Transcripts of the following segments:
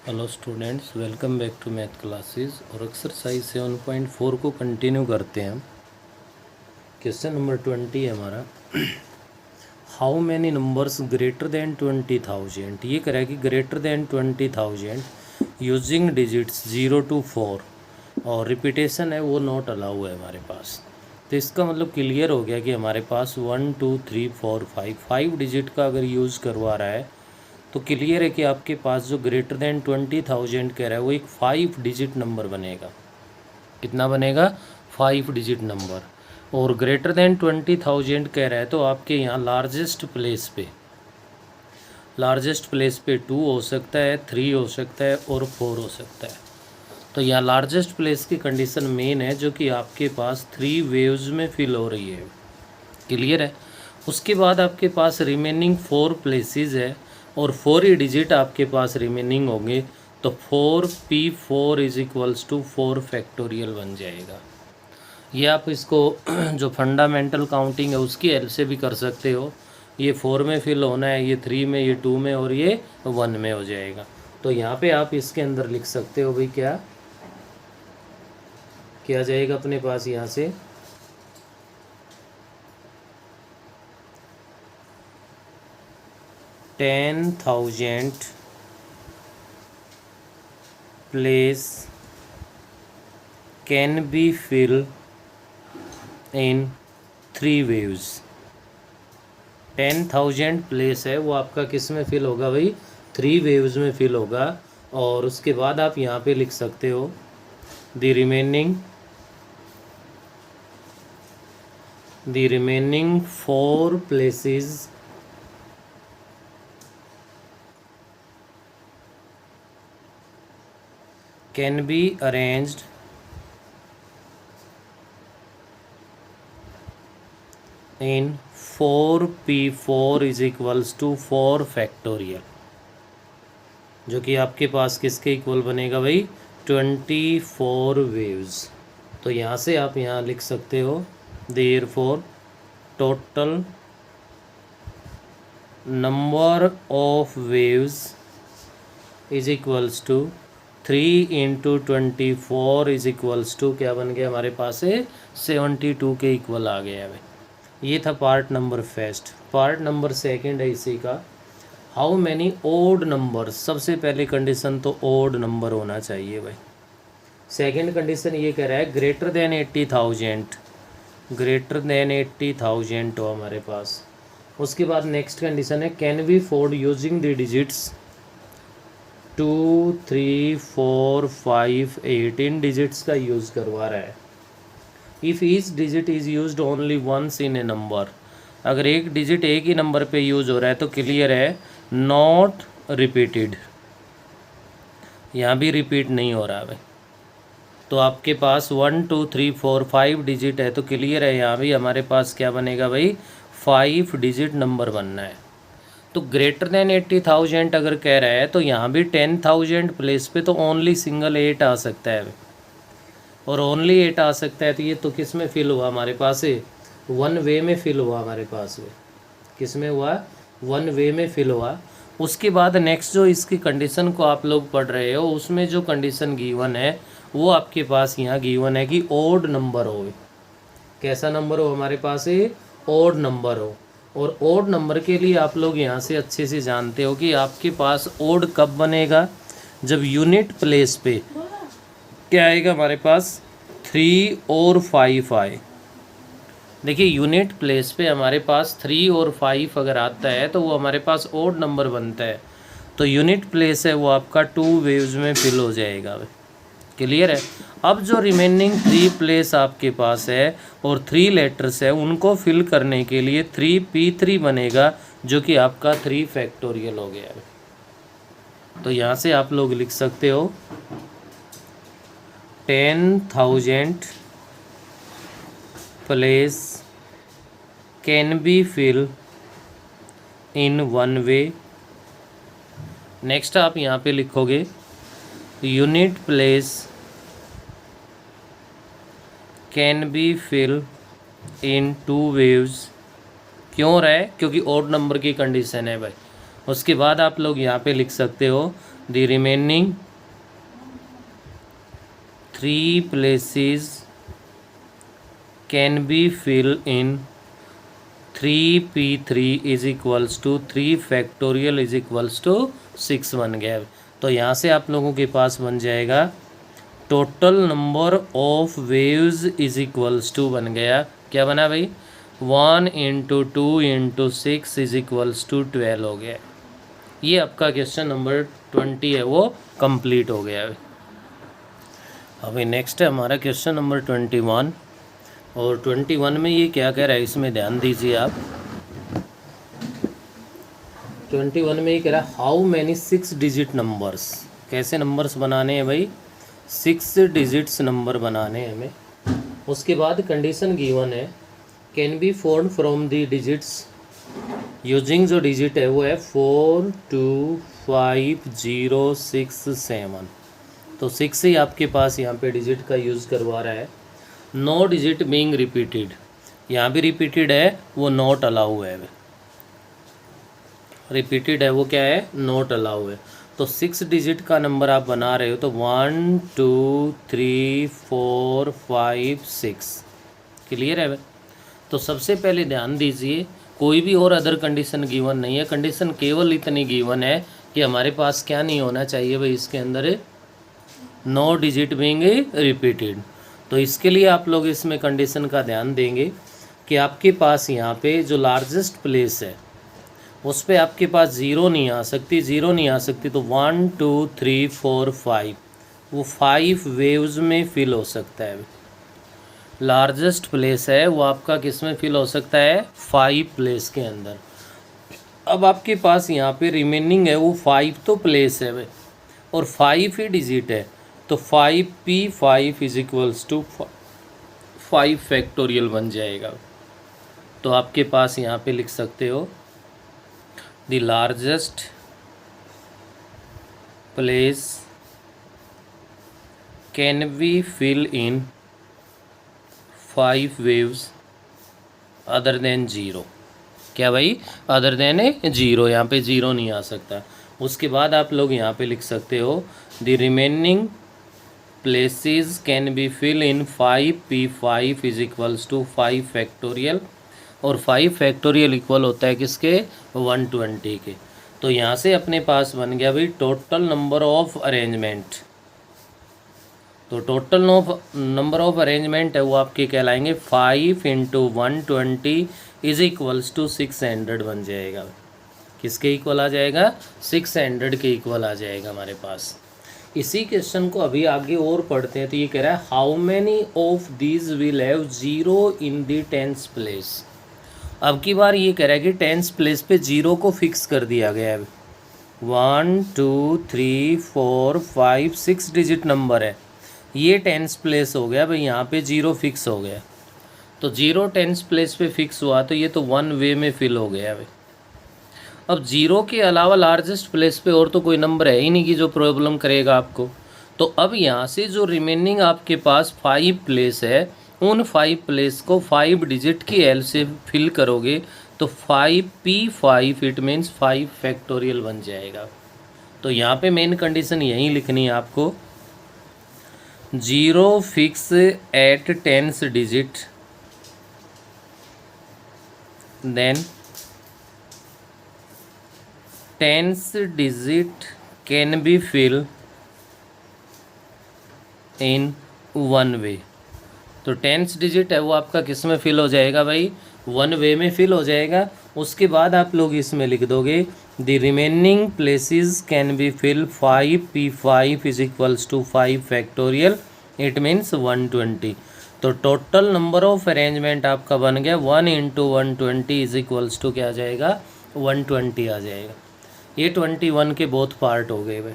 Hello students, welcome back to math classes. और exercise 7.4 को continue करते हैं हम। क्वेश्चन नंबर 20 है हमारा। How many numbers greater than 20,000। ये करें कि greater than 20,000 using digits 0 to 4 और रिपीटेशन है वो नॉट अलाउ है हमारे पास। तो इसका मतलब क्लियर हो गया कि हमारे पास 1 2 3 4 5 डिजिट का अगर यूज़ करवा रहा है तो क्लियर है कि आपके पास जो ग्रेटर देन 20,000 कह रहा है वो एक 5 डिजिट नंबर बनेगा। कितना बनेगा? 5 डिजिट नंबर। और ग्रेटर देन 20,000 कह रहा है तो आपके यहाँ लार्जेस्ट प्लेस पे 2 हो सकता है, 3 हो सकता है और 4 हो सकता है। तो यहाँ लार्जेस्ट प्लेस की कंडीशन मेन है जो कि आपके पास 3 वेव्स में फिल हो रही है। क्लियर है। उसके बाद आपके पास रिमेनिंग 4 प्लेसेस है और 4 ही डिजिट आपके पास रिमेनिंग होंगे। तो 4P4 is equals to 4 factorial बन जाएगा। ये आप इसको जो फंडामेंटल काउंटिंग है उसकी हेल्प से भी कर सकते हो। ये 4 में फिल होना है, ये 3 में, ये 2 में और ये 1 में हो जाएगा। तो यहाँ पे आप इसके अंदर लिख सकते हो भाई क्या क्या जाएगा अपने पास यहाँ से 10,000 place can be filled in 3 waves। 10,000 place है वो आपका किस में फिल होगा भाई? 3 वेव्स में फिल होगा। और उसके बाद आप यहाँ पे लिख सकते हो the remaining 4 places can be arranged in 4P4 is equals to 4 factorial, जो कि आपके पास किसके इक्वल बनेगा भाई? 24 वेव्स। तो यहाँ से आप यहाँ लिख सकते हो therefore total number of waves is equals to 3 × 24 is equals to क्या बन गया हमारे पास है? 72 के इक्वल आ गया है। ये था part number first. Part number second है इसी का, हाउ मैनी ओड नंबर। सबसे पहले कंडीशन तो ओड नंबर होना चाहिए भाई। सेकंड कंडीशन ये कह रहा है ग्रेटर देन 80,000 हो हमारे पास। उसके बाद नेक्स्ट कंडीशन है can we form using the digits 2 3 4 5 8। इन डिजिट्स का यूज़ करवा रहा है। If each digit is used only once in a number. अगर एक डिजिट एक ही नंबर पे यूज़ हो रहा है तो क्लियर है नॉट रिपीटेड। यहाँ भी रिपीट नहीं हो रहा भाई। तो आपके पास 1 2 3 4 5 डिजिट है तो क्लियर है यहाँ भी हमारे पास क्या बनेगा भाई? 5 डिजिट नंबर बनना है। तो ग्रेटर देन 80,000 अगर कह रहा है तो यहाँ भी 10,000 प्लेस पे तो ओनली सिंगल 8 आ सकता है और ओनली 8 आ सकता है। तो ये तो किस में फिल हुआ हमारे पास? 1 वे में फिल हुआ हमारे पास। किस में हुआ? 1 वे में फिल हुआ। उसके बाद नेक्स्ट जो इसकी कंडीशन को आप लोग पढ़ रहे हो उसमें जो कंडीशन गिवन है वो आपके पास यहाँ गिवन है कि ओड नंबर हो। कैसा नंबर हो हमारे पास? ओड नंबर हो। और ओड नंबर के लिए आप लोग यहाँ से अच्छे से जानते हो कि आपके पास ओड कब बनेगा? जब यूनिट प्लेस पे क्या आएगा हमारे पास? 3 और 5 आए। देखिए यूनिट प्लेस पे हमारे पास 3 और 5 अगर आता है तो वो हमारे पास ओड नंबर बनता है। तो यूनिट प्लेस है वो आपका 2 वेव्स में फिल हो जाएगा। क्लियर है। अब जो रिमेनिंग 3 प्लेस आपके पास है और 3 लेटर्स है उनको फिल करने के लिए 3P3 बनेगा जो कि आपका 3 फैक्टोरियल हो गया है। तो यहाँ से आप लोग लिख सकते हो 10,000 place can be fill in 1 way. Next आप यहाँ पे लिखोगे unit place can be fill in 2 waves. क्यों रहा है? क्योंकि ओड नंबर की कंडीशन है भाई। उसके बाद आप लोग यहाँ पे लिख सकते हो the remaining 3 places can be filled in 3p3 is equals to 3 factorial is equals to 6 बन गया। तो यहाँ से आप लोगों के पास बन जाएगा total number of waves is equals to बन गया, क्या बना भाई, 1 × 2 × 6 इज इक्वल्स टू 12 हो गया। ये आपका क्वेश्चन नंबर 20 है वो कंप्लीट हो गया है। अभी नेक्स्ट है हमारा क्वेश्चन नंबर 21, और 21 में ये क्या कह रहा है इसमें ध्यान दीजिए आप। 21 में ये कह रहा है हाउ मैनी 6 डिजिट नंबर्स, कैसे नंबर्स बनाने हैं भाई, 6 डिजिट्स नंबर बनाने हैं हमें। उसके बाद कंडीशन गिवन है can be Ford from the digits using, जो डिजिट है वो है 4 2 5 0 6 7। तो 6 ही आपके पास यहाँ पे डिजिट का यूज़ करवा रहा है। नो डिजिट बीइंग रिपीटेड, यहाँ भी रिपीटेड है वो नॉट अलाउ है, रिपीटेड है वो क्या है, नॉट अलाउ है। तो 6 डिजिट का नंबर आप बना रहे हो तो 1 2 3 4 5 6, क्लियर है। तो सबसे पहले ध्यान दीजिए कोई भी और अदर कंडीशन गिवन नहीं है, कंडीशन केवल इतनी गिवन है कि हमारे पास क्या नहीं होना चाहिए भाई इसके अंदर, नो डिजिट बीइंग रिपीटेड। तो इसके लिए आप लोग इसमें कंडीशन का ध्यान देंगे कि आपके पास यहाँ पे जो लार्जेस्ट प्लेस है उस पर आपके पास ज़ीरो नहीं आ सकती, ज़ीरो नहीं आ सकती तो 1 2 3 4 5 वो 5 वेव्स में फिल हो सकता है। लार्जेस्ट प्लेस है वो आपका किस में फिल हो सकता है, 5 प्लेस के अंदर। अब आपके पास यहाँ पे रिमेनिंग है वो 5 तो प्लेस है भाई और 5 ही डिजिट है, तो 5p5 is equals to 5 factorial बन जाएगा। तो आपके पास यहाँ पे लिख सकते हो the largest place can be fill in 5 waves other than 0, क्या भाई, अदर देन 0, यहाँ पे 0 नहीं आ सकता। उसके बाद आप लोग यहाँ पे लिख सकते हो the remaining places can be fill in 5p5 is equals to 5 factorial, और 5 फैक्टोरियल इक्वल होता है किसके, 120 के। तो यहाँ से अपने पास बन गया भाई टोटल नंबर ऑफ अरेंजमेंट। तो टोटल नंबर ऑफ अरेंजमेंट है वो आपके कहलाएंगे 5 × 120 इज इक्वल्स टू 600 बन जाएगा। किसके इक्वल आ जाएगा, 600 के इक्वल आ जाएगा हमारे पास। इसी क्वेश्चन को अभी आगे और पढ़ते हैं। तो ये कह रहा है how many of these will have 0 in the 10th place. अब की बार ये कह रहा है कि 10th प्लेस पे 0 को फिक्स कर दिया गया है। 1 2 3 4 5 6 डिजिट नंबर है, ये 10th प्लेस हो गया भाई, यहाँ पे 0 फिक्स हो गया। तो 0 10th प्लेस पे फिक्स हुआ तो ये तो 1 वे में फिल हो गया भाई। अब 0 के अलावा लार्जेस्ट प्लेस पे और तो कोई नंबर है ही नहीं कि जो प्रॉब्लम करेगा आपको। तो अब यहाँ से जो रिमेनिंग आपके पास 5 प्लेस है उन 5 प्लेस को 5 डिजिट की एल से फिल करोगे तो 5p5 इट मीन्स 5 फैक्टोरियल बन जाएगा। तो यहाँ पे मेन कंडीशन यही लिखनी है आपको, 0 fix at 10th digit then 10th digit can be filled in 1 way। तो 10th डिजिट है वो आपका किस में फिल हो जाएगा भाई, 1 वे में फिल हो जाएगा। उसके बाद आप लोग इसमें लिख दोगे the remaining places can be fill 5p5 is equals to 5 factorial it means 120। तो टोटल नंबर ऑफ अरेंजमेंट आपका बन गया 1 × 120 इज इक्वल्स टू क्या आ जाएगा, 120 आ जाएगा। ये 21 के बोथ पार्ट हो गए भाई।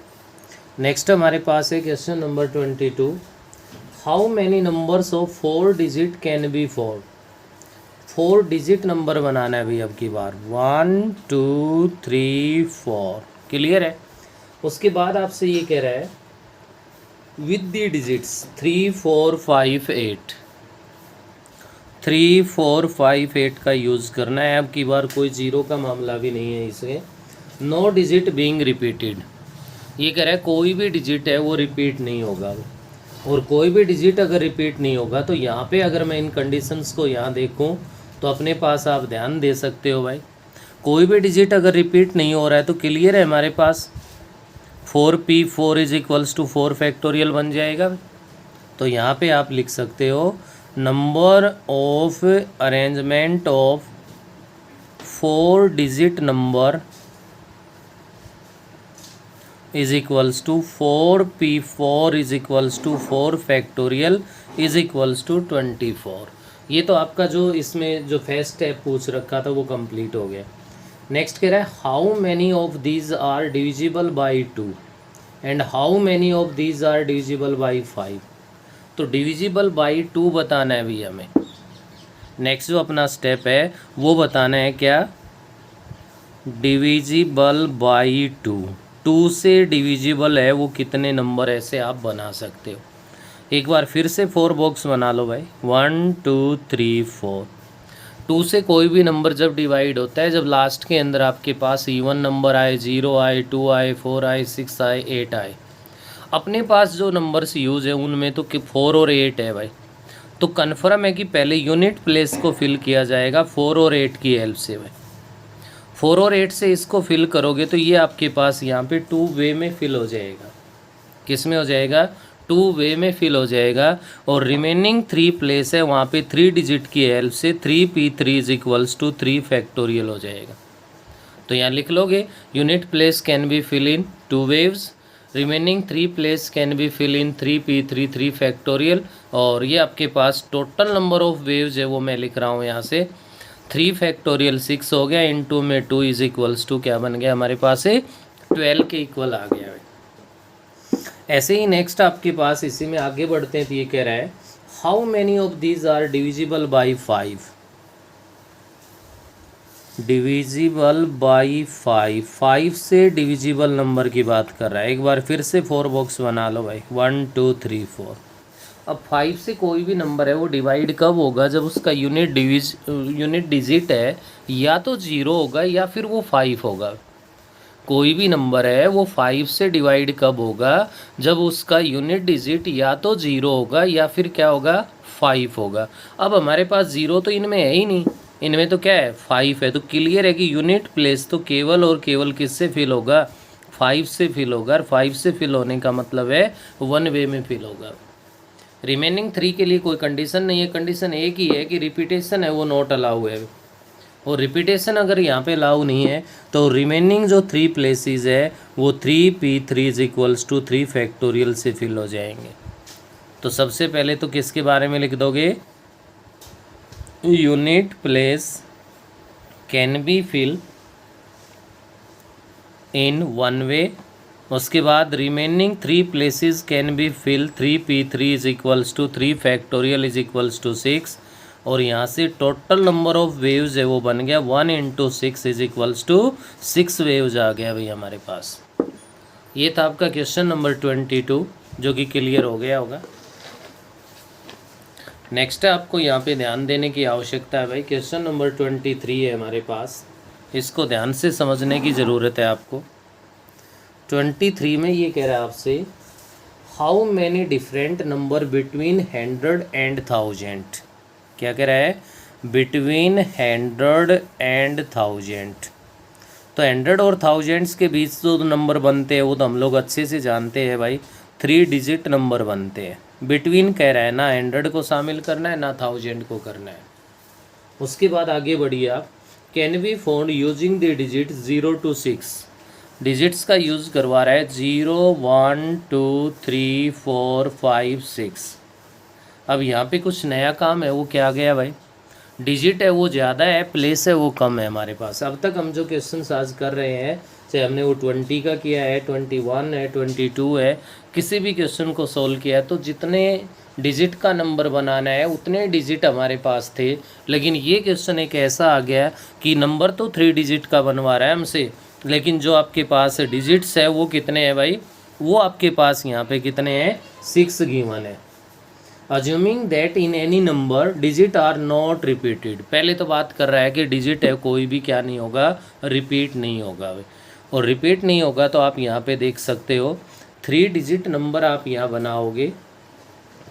नेक्स्ट हमारे पास है question number 22, how many numbers of 4 digit can be formed. 4 digit number बनाना है भाई अब की बार, 1 2 3 4, क्लियर है। उसके बाद आपसे ये कह रहा है विद द डिजिट्स 3 4 5 8, 3 4 5 8 का यूज़ करना है अब की बार, कोई 0 का मामला भी नहीं है इसमें। नो डिजिट बीइंग रिपीटेड, ये कह रहा है कोई भी डिजिट है वो रिपीट नहीं होगा, और कोई भी डिजिट अगर रिपीट नहीं होगा तो यहाँ पे अगर मैं इन कंडीशंस को यहाँ देखूँ तो अपने पास आप ध्यान दे सकते हो भाई, कोई भी डिजिट अगर रिपीट नहीं हो रहा है तो क्लियर है हमारे पास 4p4 is equals to 4 factorial बन जाएगा। तो यहाँ पे आप लिख सकते हो number of arrangement of 4 digit number is equals to 4p4 is equals to 4 factorial is equals to 24। ये तो आपका जो इसमें जो फर्स्ट स्टेप पूछ रखा था वो कंप्लीट हो गया। नेक्स्ट कह रहा है how many of these are divisible by 2 and how many of these are divisible by 5। तो डिविजिबल बाई 2 बताना है भी हमें। नेक्स्ट जो अपना स्टेप है वो बताना है क्या, डिविजिबल बाई 2 से डिविजिबल है वो कितने नंबर ऐसे आप बना सकते हो। एक बार फिर से 4 बॉक्स बना लो भाई, 1 2 3 4। 2 से कोई भी नंबर जब डिवाइड होता है, जब लास्ट के अंदर आपके पास इवन नंबर आए, 0 आए, 2 आए, 4 आए, 6 आए, 8 आए, अपने पास जो नंबर्स यूज़ है उनमें तो 4 और 8 है भाई, तो कन्फर्म है कि पहले यूनिट प्लेस को फिल किया जाएगा 4 और 8 की हेल्प से भाई। 4 और 8 से इसको फिल करोगे तो ये आपके पास यहाँ पे 2 वे में फिल हो जाएगा। किस में हो जाएगा, 2 वे में फिल हो जाएगा। और रिमेनिंग 3 प्लेस है वहाँ पे 3 डिजिट की हेल्प से 3p3 is equals to 3 factorial हो जाएगा। तो यहाँ लिख लोगे unit place can be fill in 2 waves, remaining 3 place can be fill in 3p3 3 factorial, और ये आपके पास टोटल नंबर ऑफ वेव्स है वो मैं लिख रहा हूँ यहाँ से 3 फैक्टोरियल 6 हो गया, इन 2 में 2 इज इक्वल्स टू क्या बन गया हमारे पास है 12 के इक्वल आ गया है। ऐसे ही नेक्स्ट आपके पास इसी में आगे बढ़ते हैं तो ये कह रहा है how many of these are divisible by 5, divisible by 5 से डिविजिबल नंबर की बात कर रहा है। एक बार फिर से 4 बॉक्स बना लो भाई, 1 2 3 4। अब 5 से कोई भी नंबर है वो डिवाइड कब होगा, जब उसका यूनिट डिजिट है या तो 0 होगा या फिर वो 5 होगा। कोई भी नंबर है वो 5 से डिवाइड कब होगा, जब उसका यूनिट डिजिट या तो 0 होगा या फिर क्या होगा 5 होगा। अब हमारे पास 0 तो इनमें है ही नहीं, इनमें तो क्या है 5 है, तो क्लियर है कि यूनिट प्लेस तो केवल और केवल किससे फिल होगा 5 से फिल होगा। और 5 से फिल होने का मतलब है 1 वे में फिल होगा। रिमेनिंग 3 के लिए कोई कंडीशन नहीं है, कंडीशन एक ही है कि रिपीटेशन है वो नॉट अलाउ है, और रिपीटेशन अगर यहाँ पे अलाउ नहीं है तो रिमेनिंग जो 3 प्लेसेस है वो 3p3 is equals to 3 factorial से फिल हो जाएंगे। तो सबसे पहले तो किसके बारे में लिख दोगे, unit place can be fill in 1 way, उसके बाद remaining 3 places can be fill 3p3 is equals to 3 factorial is equals to 6, और यहाँ से टोटल नंबर ऑफ वेव्स है वो बन गया 1 × 6 इज इक्वल्स टू 6 वेव्स आ गया भाई हमारे पास। ये था आपका क्वेश्चन नंबर 22 जो कि क्लियर हो गया होगा। नेक्स्ट है आपको यहाँ पे ध्यान देने की आवश्यकता है भाई, क्वेश्चन नंबर 23 है हमारे पास, इसको ध्यान से समझने की ज़रूरत है आपको। 23 में ये कह रहा है आपसे how many different number between 100 and 1000। क्या कह रहा है, बिटवीन 100 एंड 1000। तो 100 और 1000 के बीच जो नंबर बनते हैं वो तो हम लोग अच्छे से जानते हैं भाई, 3 डिजिट नंबर बनते हैं। बिटवीन कह रहा है ना 100 को शामिल करना है ना 1000 को करना है। उसके बाद आगे बढ़िए आप, can be found using the digit 0 to 6। Digits का यूज़ करवा रहा है 0 1 2 3 4 5 6। अब यहाँ पे कुछ नया काम है, वो क्या आ गया भाई, डिजिट है वो ज़्यादा है, प्लेस है वो कम है हमारे पास। अब तक हम जो क्वेश्चन आज कर रहे हैं, चाहे हमने वो 20 का किया है, 21 है, 22 है, किसी भी क्वेश्चन को सोल्व किया है, तो जितने डिजिट का नंबर बनाना है उतने डिजिट हमारे पास थे। लेकिन ये क्वेश्चन एक ऐसा आ गया कि नंबर तो 3 डिजिट का बनवा रहा है हमसे, लेकिन जो आपके पास डिजिट्स है वो कितने हैं भाई, वो आपके पास यहाँ पे कितने हैं 6 गिवन है। Assuming that in any number digit are not repeated. पहले तो बात कर रहा है कि डिजिट है कोई भी क्या नहीं होगा, रिपीट नहीं होगा। और रिपीट नहीं होगा तो आप यहाँ पे देख सकते हो 3 डिजिट नंबर आप यहाँ बनाओगे।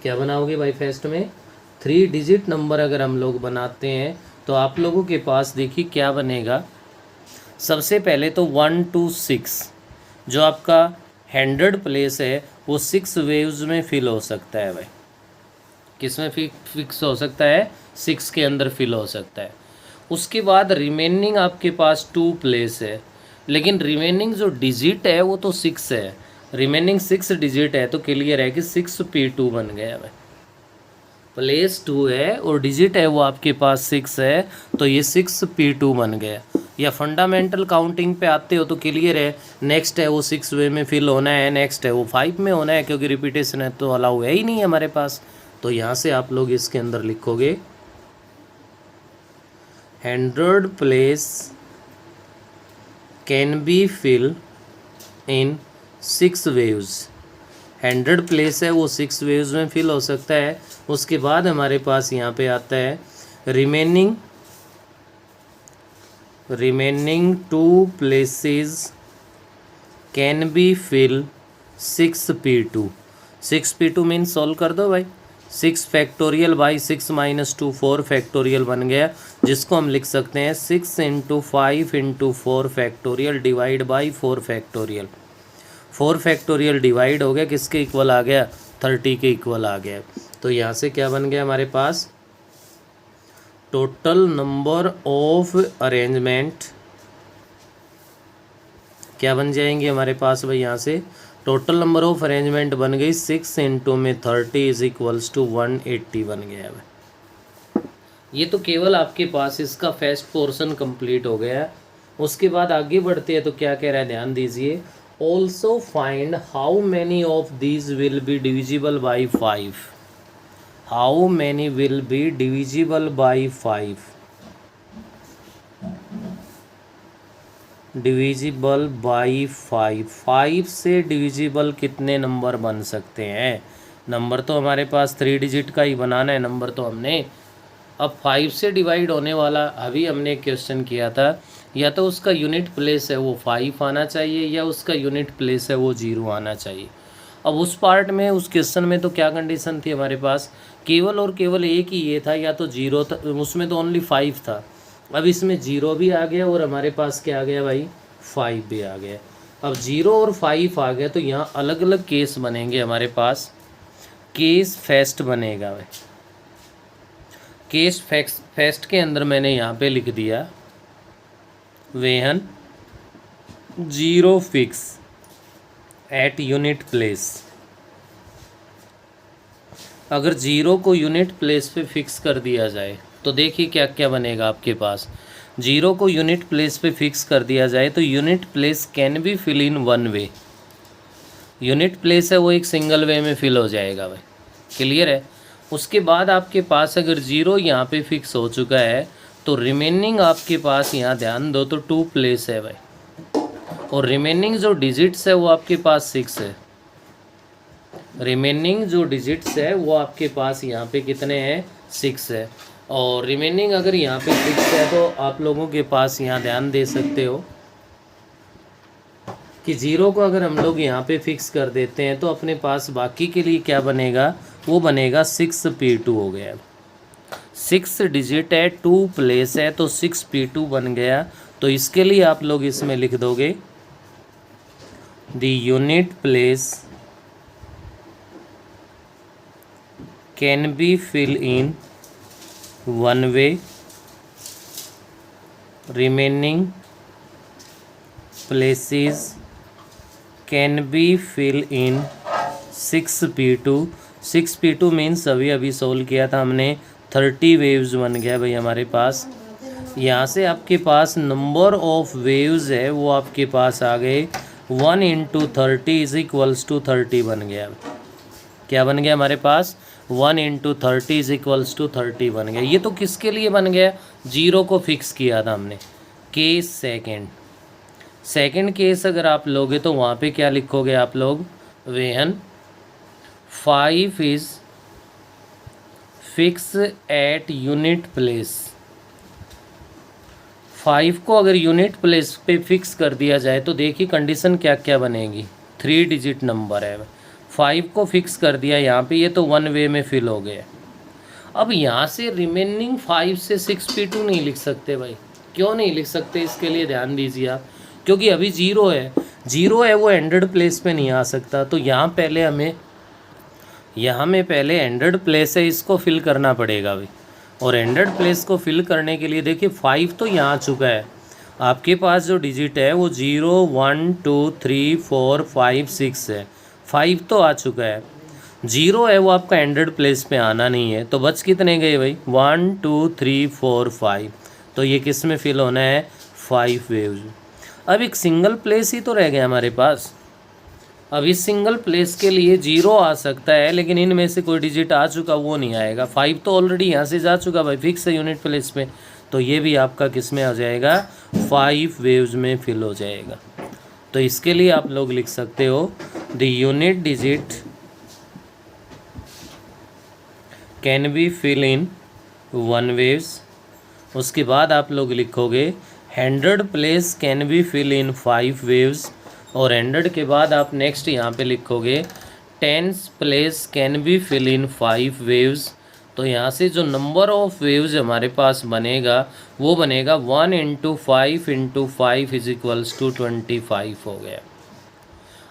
क्या बनाओगे भाई फर्स्ट में 3 डिजिट नंबर अगर हम लोग बनाते हैं तो आप लोगों के पास देखिए क्या बनेगा। सबसे पहले तो 1 to 6 जो आपका 100 प्लेस है वो 6 वेव्स में फिल हो सकता है भाई। किस में फिक्स हो सकता है? 6 के अंदर फिल हो सकता है। उसके बाद रिमेनिंग आपके पास 2 प्लेस है, लेकिन रिमेनिंग जो डिजिट है वो तो 6 है। रिमेनिंग 6 डिजिट है तो क्लियर है कि 6p2 बन गया भाई। प्लेस 2 है और डिजिट है वो आपके पास 6 है तो ये 6p2 बन गया। या फंडामेंटल काउंटिंग पे आते हो तो क्लियर है, नेक्स्ट है वो 6 वे में फिल होना है, नेक्स्ट है वो 5 में होना है, क्योंकि रिपीटेशन है तो अलाउ है ही नहीं हमारे पास। तो यहाँ से आप लोग इसके अंदर लिखोगे 100 place can be fill in 6 ways. 100 place है वो 6 वेव्स में फिल हो सकता है। उसके बाद हमारे पास यहाँ पे आता है remaining 2 places can be fill 6p2। 6p2 mean solve कर दो भाई। 6 फैक्टोरियल बाई 6 माइनस 2 4 फैक्टोरियल बन गया, जिसको हम लिख सकते हैं 6 into 5 into 4 factorial divide by 4 factorial. 4 factorial divide हो गया, किसके इक्वल आ गया? 30 के इक्वल आ गया। तो यहाँ से क्या बन गया हमारे पास? टोटल नंबर ऑफ अरेंजमेंट क्या बन जाएंगे हमारे पास भाई? यहाँ से टोटल नंबर ऑफ अरेंजमेंट बन गई 6 इंटू में 30 इज इक्वल्स टू 180 बन गया है भाई। ये तो केवल आपके पास इसका फर्स्ट पोर्शन कंप्लीट हो गया। उसके बाद आगे बढ़ते हैं तो क्या कह रहा है ध्यान दीजिए। Also find how many of these will be divisible by 5। How many will be divisible by 5? Divisible by 5, 5 से डिविजिबल कितने नंबर बन सकते हैं? नंबर तो हमारे पास 3 डिजिट का ही बनाना है नंबर तो हमने। अब 5 से डिवाइड होने वाला अभी हमने क्वेश्चन किया था, या तो उसका यूनिट प्लेस है वो 5 आना चाहिए या उसका यूनिट प्लेस है वो 0 आना चाहिए। अब उस पार्ट में उस क्वेश्चन में तो क्या कंडीशन थी हमारे पास? केवल और केवल एक ही ये था, या तो 0 था, उसमें तो ओनली 5 था। अब इसमें 0 भी आ गया और हमारे पास क्या आ गया भाई? 5 भी आ गया। अब 0 और 5 आ गया तो यहाँ अलग अलग केस बनेंगे हमारे पास। केस फर्स्ट बनेगा भाई। केस फर्स्ट के अंदर मैंने यहाँ पे लिख दिया वेहन 0 फिक्स एट यूनिट प्लेस। अगर 0 को यूनिट प्लेस पे फिक्स कर दिया जाए तो देखिए क्या क्या बनेगा आपके पास। 0 को यूनिट प्लेस पे फिक्स कर दिया जाए तो unit place can be fill in 1 way. Unit place है वो एक सिंगल वे में फिल हो जाएगा भाई। क्लियर है? उसके बाद आपके पास अगर 0 यहाँ पे फिक्स हो चुका है तो रिमेनिंग आपके पास यहाँ ध्यान दो तो 2 प्लेस है भाई, और रिमेनिंग जो डिजिट्स है वो आपके पास 6 है। रिमेनिंग जो डिजिट्स है वो आपके पास यहाँ पे कितने हैं? 6 है। और रिमेनिंग अगर यहाँ पे 6 है तो आप लोगों के पास यहाँ ध्यान दे सकते हो कि 0 को अगर हम लोग यहाँ पे फिक्स कर देते हैं तो अपने पास बाकी के लिए क्या बनेगा? वो बनेगा 6p2 हो गया। 6 डिजिट है, 2 प्लेस है तो 6p2 बन गया। तो इसके लिए आप लोग इसमें लिख दोगे the unit place can be fill in 1 way, remaining places can be fill in 6p2। 6p2 means अभी सोल्व किया था हमने 30 वेव्स बन गया भाई हमारे पास। यहाँ से आपके पास नंबर ऑफ वेव्स है वो आपके पास आ गए 1 इंटू 30 इज इक्वल्स टू 30 बन गया। क्या बन गया हमारे पास? 1 इंटू 30 इज इक्वल्स टू 30 बन गया। ये तो किसके लिए बन गया? 0 को फिक्स किया था हमने। केस सेकंड केस अगर आप लोगे तो वहाँ पे क्या लिखोगे आप लोग? वेहन 5 is fix eight unit place. 5 को अगर यूनिट प्लेस पे फिक्स कर दिया जाए तो देखिए कंडीशन क्या क्या बनेगी। 3 डिजिट नंबर है, 5 को फिक्स कर दिया यहाँ पे, ये तो 1 वे में फिल हो गया। अब यहाँ से रिमेनिंग 5 से 6p2 नहीं लिख सकते भाई। क्यों नहीं लिख सकते, इसके लिए ध्यान दीजिए आप, क्योंकि अभी जीरो है वो एंडेड प्लेस पे नहीं आ सकता। तो यहाँ में पहले एंडेड प्लेस है, इसको फिल करना पड़ेगा भाई। और एंडेड प्लेस को फिल करने के लिए देखिए 5 तो यहाँ आ चुका है, आपके पास जो डिजिट है वो 0 1 2 3 4 5 6 है। 5 तो आ चुका है, 0 है वो आपका एंडेड प्लेस पे आना नहीं है। तो बच कितने गए भाई, 1 2 3 4 5। तो ये किस में फिल होना है, 5 वेव्स। अब एक सिंगल प्लेस ही तो रह गया हमारे पास। अब इस सिंगल प्लेस के लिए 0 आ सकता है, लेकिन इनमें से कोई डिजिट आ चुका वो नहीं आएगा। 5 तो ऑलरेडी यहाँ से जा चुका भाई, फिक्स है यूनिट प्लेस पे। तो ये भी आपका किस में आ जाएगा, 5 वेव्स में फिल हो जाएगा। तो इसके लिए आप लोग लिख सकते हो the unit digit can be fill in 1 ways. उसके बाद आप लोग लिखोगे ended place can be fill in 5 ways. और एंडेड के बाद आप नेक्स्ट यहाँ पे लिखोगे tens place can be fill in 5 ways. तो यहाँ से जो नंबर ऑफ वेव्स हमारे पास बनेगा वो बनेगा 1 × 5 × 5 = 25 हो गया।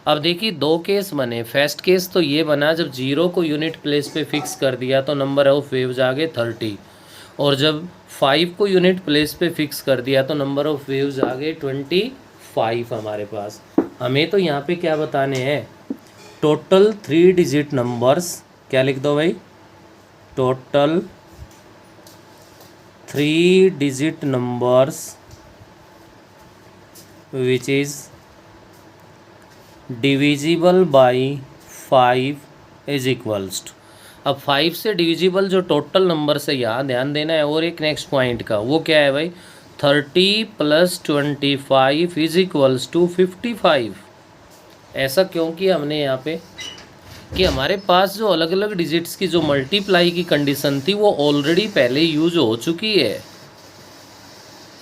अब देखिए दो केस बने। फर्स्ट केस तो ये बना जब 0 को यूनिट प्लेस पे फिक्स कर दिया तो नंबर ऑफ वेव्स आ गए 30, और जब 5 को यूनिट प्लेस पे फिक्स कर दिया तो नंबर ऑफ वेव्स आ गए 25 हमारे पास। हमें तो यहाँ पे क्या बताने हैं, टोटल 3 डिजिट नंबर्स। क्या लिख दो भाई, total 3 digit numbers which is divisible by 5 = अब 5 से डिविजिबल जो टोटल नंबर से यहाँ ध्यान देना है। और एक नेक्स्ट पॉइंट का वो क्या है भाई, 30 + 25 = 55। ऐसा क्यों किया हमने यहाँ पे, कि हमारे पास जो अलग अलग डिजिट्स की जो मल्टीप्लाई की कंडीशन थी वो ऑलरेडी पहले यूज हो चुकी है।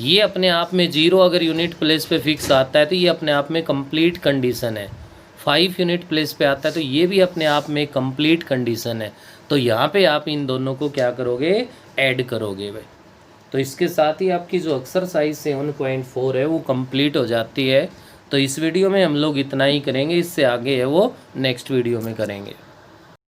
ये अपने आप में 0 अगर यूनिट प्लेस पे फिक्स आता है तो ये अपने आप में कंप्लीट कंडीशन है। 5 यूनिट प्लेस पे आता है तो ये भी अपने आप में कंप्लीट कंडीशन है। तो यहाँ पे आप इन दोनों को क्या करोगे, ऐड करोगे भाई। तो इसके साथ ही आपकी जो एक्सरसाइज 7.4 है वो कंप्लीट हो जाती है। तो इस वीडियो में हम लोग इतना ही करेंगे, इससे आगे है वो नेक्स्ट वीडियो में करेंगे।